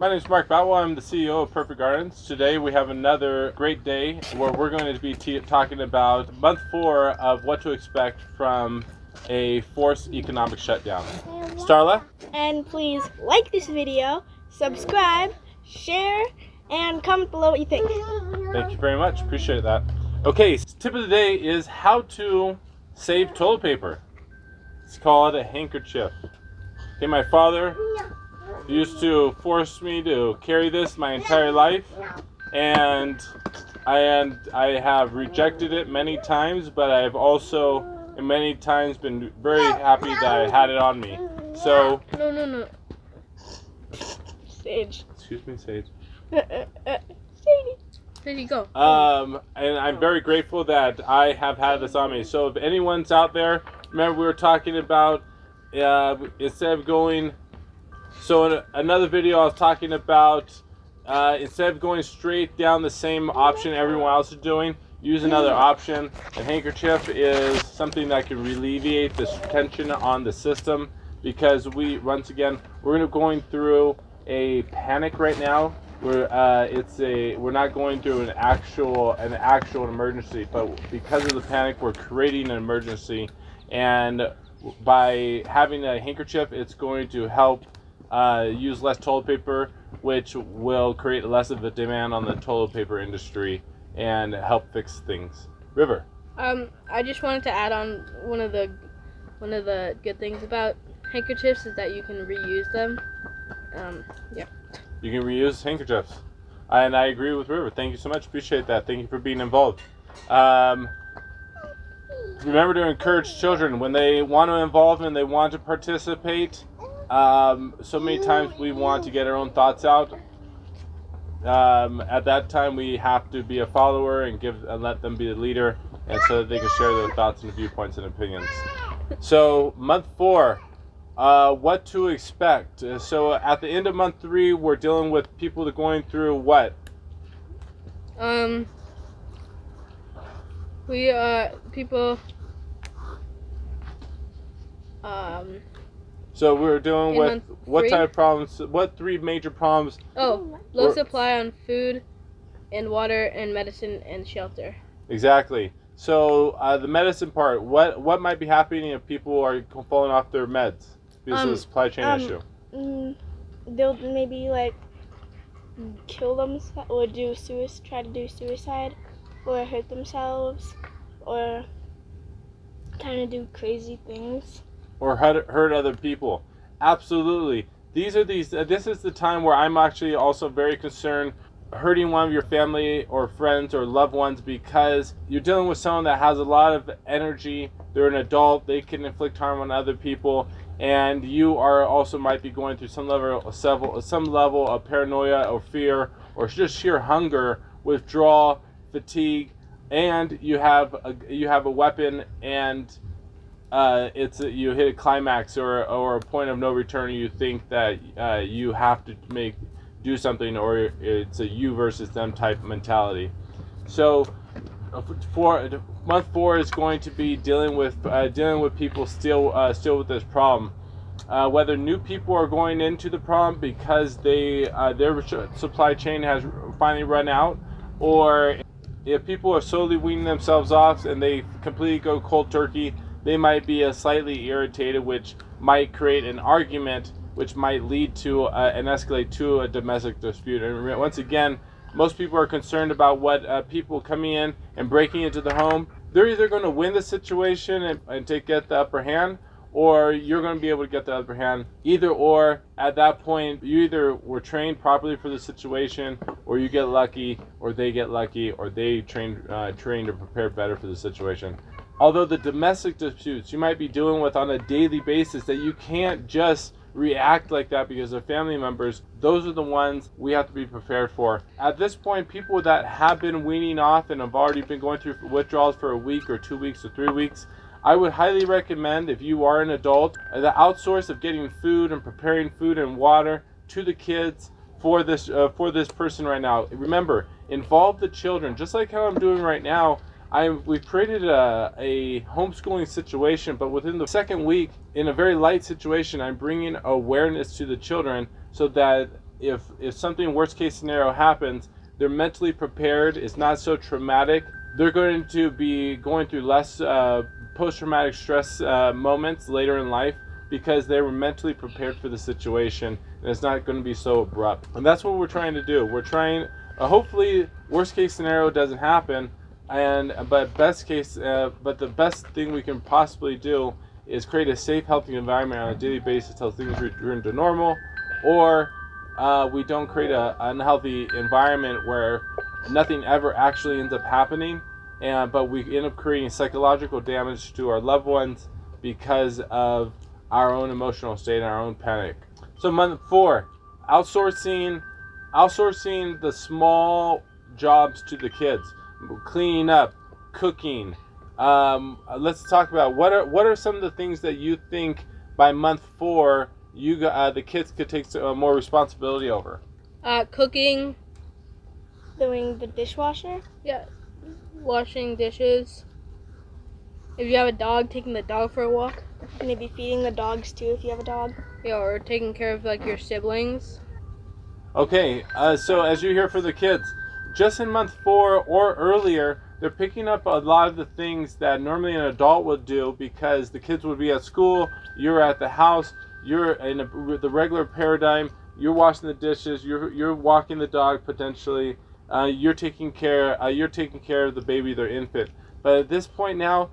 My name is Mark Boutwell. I'm the CEO of Perfect Gardens. Today we have another great day where we're going to be talking about month 4 of what to expect from a forced economic shutdown. Starla? And please like this video, subscribe, share, and comment below what you think. Thank you very much. Appreciate that. Okay, tip of the day is how to save toilet paper. It's called a handkerchief. Okay, my father used to force me to carry this my entire life, and I have rejected it many times, but I've also many times been very happy that I had it on me. So No. Sage. excuse me, Sage. Sadie. There you go. And I'm very grateful that I have had this on me. So if anyone's out there, remember we were talking about instead of going. So in another video I was talking about instead of going straight down the same option everyone else is doing, use another option. A handkerchief is something that can alleviate this tension on the system, because we're going through a panic right now. We're not going through an actual emergency, but because of the panic we're creating an emergency, and by having a handkerchief it's going to help use less toilet paper, which will create less of a demand on the toilet paper industry and help fix things. River. I just wanted to add on one of the good things about handkerchiefs is that you can reuse them. Yeah. You can reuse handkerchiefs. And I agree with River. Thank you so much. Appreciate that. Thank you for being involved. Remember to encourage children when they want to involve and they want to participate. So many times we want to get our own thoughts out. At that time we have to be a follower and let them be the leader, and so that they can share their thoughts and viewpoints and opinions. So month 4, what to expect. So at the end of month 3 we're dealing with people that are going through what? People. So we're dealing with what type of problems? What 3 major problems? Low supply on food and water and medicine and shelter. Exactly. So the medicine part, what might be happening if people are falling off their meds because of the supply chain issue? They'll maybe kill themselves or try to do suicide, or hurt themselves, or kind of do crazy things. Or hurt other people. Absolutely. This is the time where I'm actually also very concerned hurting one of your family or friends or loved ones, because you're dealing with someone that has a lot of energy. They're an adult. They can inflict harm on other people, and you are also might be going through some level of paranoia or fear or just sheer hunger, withdrawal, fatigue, and you have a weapon, and you hit a climax or a point of no return. You think that you have to do something, or it's a you versus them type mentality. So for month 4 is going to be dealing with people still with this problem. Whether new people are going into the problem because their supply chain has finally run out, or if people are slowly weaning themselves off and they completely go cold turkey, they might be slightly irritated, which might create an argument, which might lead to and escalate to a domestic dispute. And once again, most people are concerned about what people coming in and breaking into the home. They're either going to win the situation and get the upper hand, or you're going to be able to get the upper hand. Either or, at that point, you either were trained properly for the situation, or you get lucky, or they get lucky, or they trained or prepared better for the situation. Although the domestic disputes you might be dealing with on a daily basis, that you can't just react like that because they're family members, those are the ones we have to be prepared for. At this point, people that have been weaning off and have already been going through withdrawals for a week or 2 weeks or 3 weeks, I would highly recommend, if you are an adult, the outsource of getting food and preparing food and water to the kids for this person right now. Remember, involve the children, just like how I'm doing right now. We've created a homeschooling situation, but within the second week, in a very light situation, I'm bringing awareness to the children so that if something worst case scenario happens, they're mentally prepared. It's not so traumatic. They're going to be going through less post-traumatic stress moments later in life because they were mentally prepared for the situation, and it's not going to be so abrupt. And that's what we're trying to do. We're trying, hopefully, worst case scenario doesn't happen, but the best thing we can possibly do is create a safe, healthy environment on a daily basis until things return to normal, or we don't create an unhealthy environment where nothing ever actually ends up happening, but we end up creating psychological damage to our loved ones because of our own emotional state and our own panic. So month 4, outsourcing the small jobs to the kids, cleaning up, cooking. Let's talk about what are some of the things that you think by month 4 the kids could take more responsibility over. Cooking. Doing the dishwasher. Yeah. Washing dishes. If you have a dog, taking the dog for a walk. Maybe feeding the dogs too if you have a dog. Yeah, or taking care of like your siblings. Okay, so as you hear for the kids, just in month 4 or earlier, they're picking up a lot of the things that normally an adult would do because the kids would be at school, you're at the house, you're in the regular paradigm, you're washing the dishes, you're walking the dog potentially, you're taking care of the baby, their infant. But at this point now,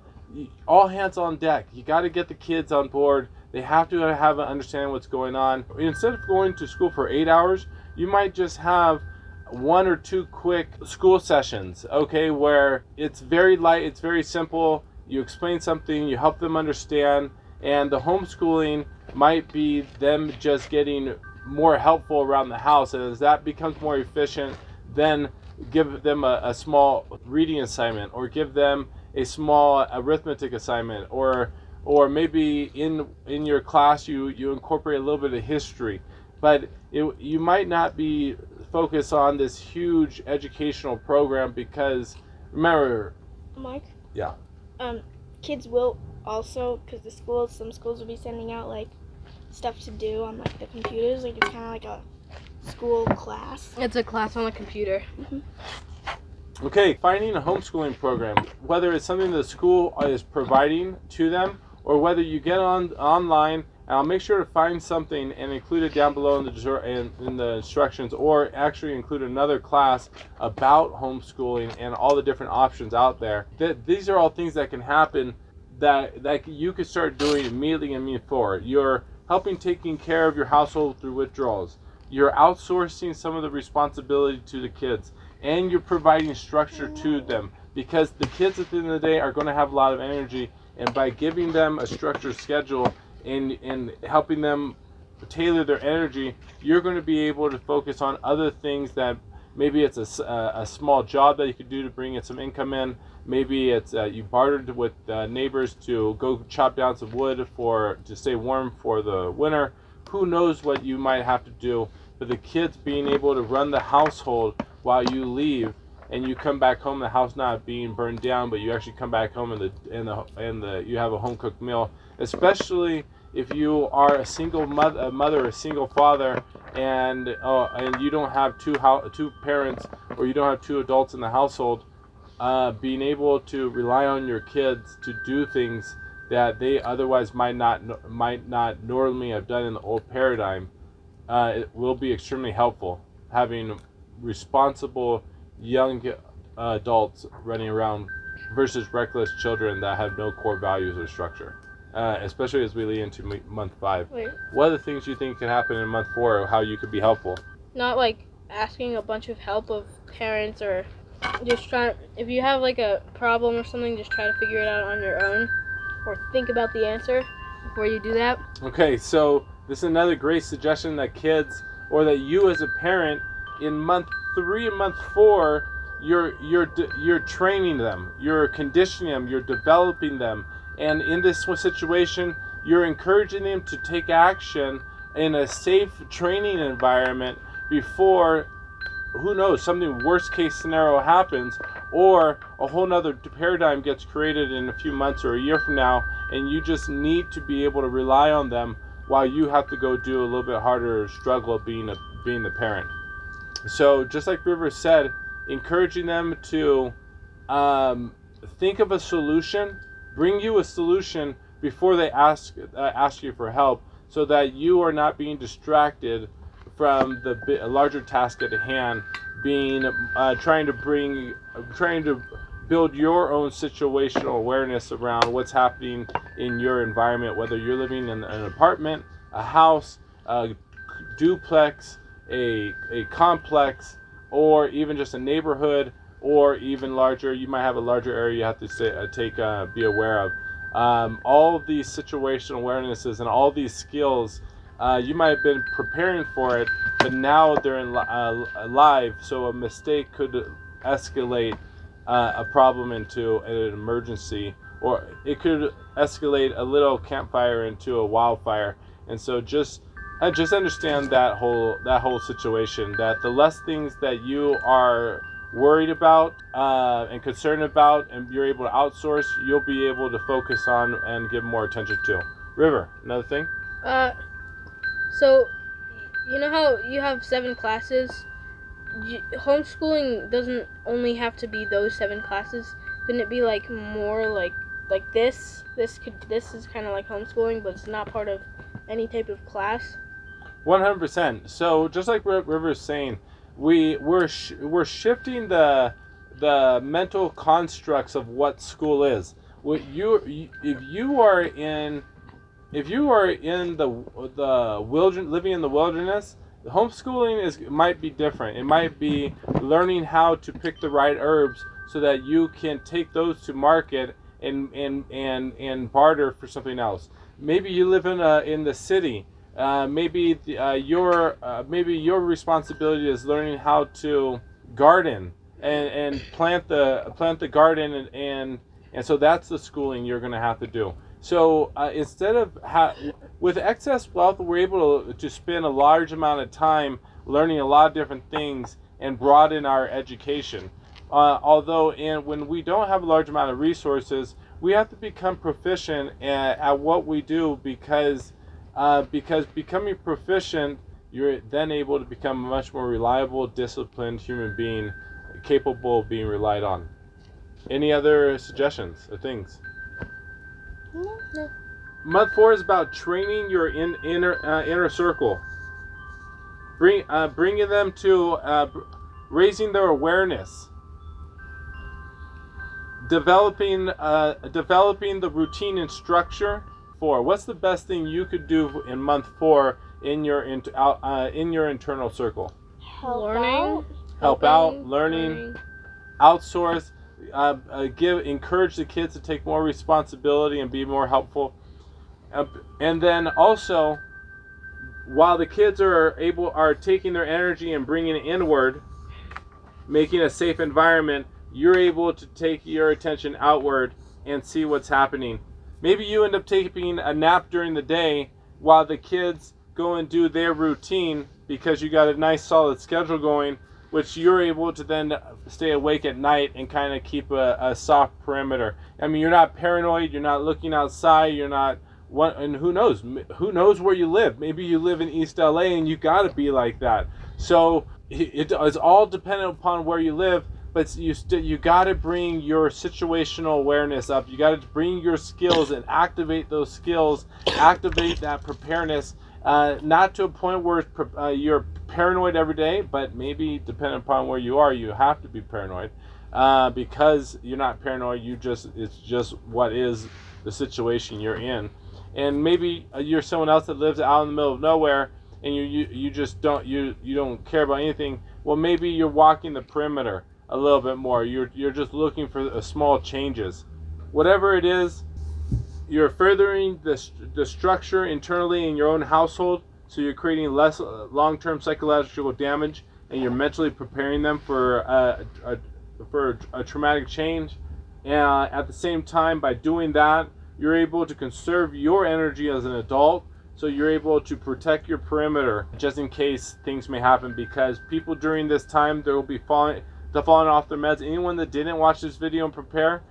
all hands on deck. You got to get the kids on board. They have to have an understanding what's going on. Instead of going to school for 8 hours, you might just have 1 or 2 quick school sessions, okay, where it's very light, it's very simple. You explain something, you help them understand, and the homeschooling might be them just getting more helpful around the house. And as that becomes more efficient, then give them a small reading assignment, or give them a small arithmetic assignment, or maybe in your class you incorporate a little bit of history. But you might not be focused on this huge educational program because, remember... Mike? Yeah. Kids will also, because some schools will be sending out like stuff to do on like the computers, like it's kind of like a school class. It's a class on the computer. Mm-hmm. Okay, finding a homeschooling program, whether it's something the school is providing to them, or whether you get online, and I'll make sure to find something and include it down below in the instructions, or actually include another class about homeschooling and all the different options out there. These are all things that can happen that you could start doing immediately and move forward. You're helping taking care of your household through withdrawals. You're outsourcing some of the responsibility to the kids, and you're providing structure to them, because the kids at the end of the day are going to have a lot of energy, and by giving them a structured schedule and helping them tailor their energy, you're going to be able to focus on other things that maybe it's a small job that you could do to bring in some income in. Maybe it's you bartered with neighbors to go chop down some wood to stay warm for the winter. Who knows what you might have to do. But the kids being able to run the household while you leave, and you come back home, the house not being burned down, but you actually come back home and you have a home cooked meal. Especially if you are a single mother, a single father, and you don't have two parents, or you don't have 2 adults in the household, being able to rely on your kids to do things that they otherwise might not normally have done in the old paradigm, it will be extremely helpful. Having responsible young adults running around versus reckless children that have no core values or structure, especially as we lead into month 5. Wait. What are the things you think can happen in month 4, or how you could be helpful? Not like asking a bunch of help of parents, or just if you have like a problem or something, just try to figure it out on your own, or think about the answer before you do that. Okay, so this is another great suggestion that kids, or that you as a parent, in month 3 and month 4, you're training them, you're conditioning them, you're developing them, and in this situation, you're encouraging them to take action in a safe training environment before, who knows, something worst case scenario happens, or a whole nother paradigm gets created in a few months or a year from now, and you just need to be able to rely on them while you have to go do a little bit harder struggle of being the parent. So just like River said, encouraging them to think of a solution, bring you a solution before they ask you for help, so that you are not being distracted from the larger task at hand, being trying to build your own situational awareness around what's happening in your environment, whether you're living in an apartment, a house, a duplex, a complex, or even just a neighborhood, or even larger. You might have a larger area you have to be aware of. All of these situational awarenesses and all these skills, you might have been preparing for it, but now they're in live, so a mistake could escalate a problem into an emergency, or it could escalate a little campfire into a wildfire. And so just understand that whole situation, that the less things that you are worried about and concerned about and you're able to outsource, you'll be able to focus on and give more attention to. River, another thing? So, you know how you have 7 classes? Homeschooling doesn't only have to be those 7 classes. Couldn't it be like more like this? This is kind of like homeschooling, but it's not part of any type of class. 100%. So just like River's saying, we're shifting the mental constructs of what school is. If you are in the wilderness, living in the wilderness, homeschooling might be different. It might be learning how to pick the right herbs so that you can take those to market and barter for something else. Maybe you live in the city. Maybe your responsibility is learning how to garden and plant the garden, and so that's the schooling you're going to have to do. So instead of with excess wealth, we're able to spend a large amount of time learning a lot of different things and broaden our education. Although when we don't have a large amount of resources, we have to become proficient at what we do, because becoming proficient, you're then able to become a much more reliable, disciplined human being, capable of being relied on. Any other suggestions or things? No. Month 4 is about training your inner circle, bringing them to raising their awareness, developing the routine and structure. What's the best thing you could do in month 4 in your internal circle? Help out, learning, outsource, encourage the kids to take more responsibility and be more helpful. And then also, while the kids are taking their energy and bringing it inward, making a safe environment, you're able to take your attention outward and see what's happening. Maybe you end up taking a nap during the day while the kids go and do their routine, because you got a nice solid schedule going, which you're able to then stay awake at night and kind of keep a soft perimeter. I mean, you're not paranoid, you're not looking outside, you're not, and who knows where you live. Maybe you live in East LA and you got to be like that. So it's all dependent upon where you live, but you got to bring your situational awareness up. You got to bring your skills and activate those skills, activate that preparedness, not to a point where you're paranoid every day, but maybe depending upon where you are, you have to be paranoid, because you're not paranoid. It's just what is the situation you're in. And maybe you're someone else that lives out in the middle of nowhere, and you just don't care about anything. Well, maybe you're walking the perimeter a little bit more. You're just looking for small changes. Whatever it is, you're furthering the structure internally in your own household, so you're creating less long-term psychological damage, and you're mentally preparing them for a traumatic change. And at the same time, by doing that, you're able to conserve your energy as an adult, so you're able to protect your perimeter just in case things may happen, because people during this time, there will be falling off their meds. Anyone that didn't watch this video and prepare,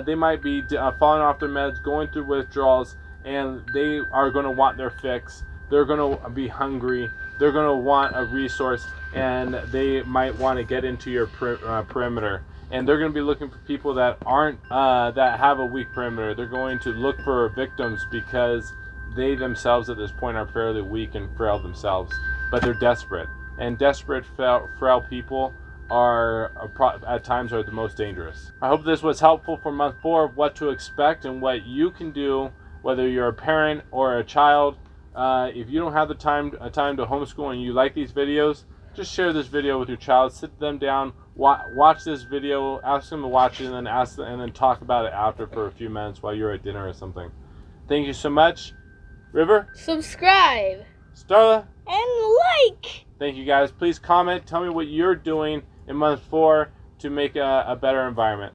they might be falling off their meds, going through withdrawals, and they are going to want their fix. They're going to be hungry. they're going to want a resource, and they might want to get into your perimeter. And they're going to be looking for people that aren't that have a weak perimeter. They're going to look for victims because they themselves at this point are fairly weak and frail themselves, but they're desperate. And desperate, frail people are at times are the most dangerous. I hope this was helpful for month 4 of what to expect and what you can do, whether you're a parent or a child. If you don't have the time to homeschool and you like these videos, just share this video with your child. Sit them down, watch this video, ask them to watch it, and then talk about it after for a few minutes while you're at dinner or something. Thank you so much, River, Subscribe. Starla. And like! Thank you guys. Please comment. Tell me what you're doing in month 4 to make a better environment.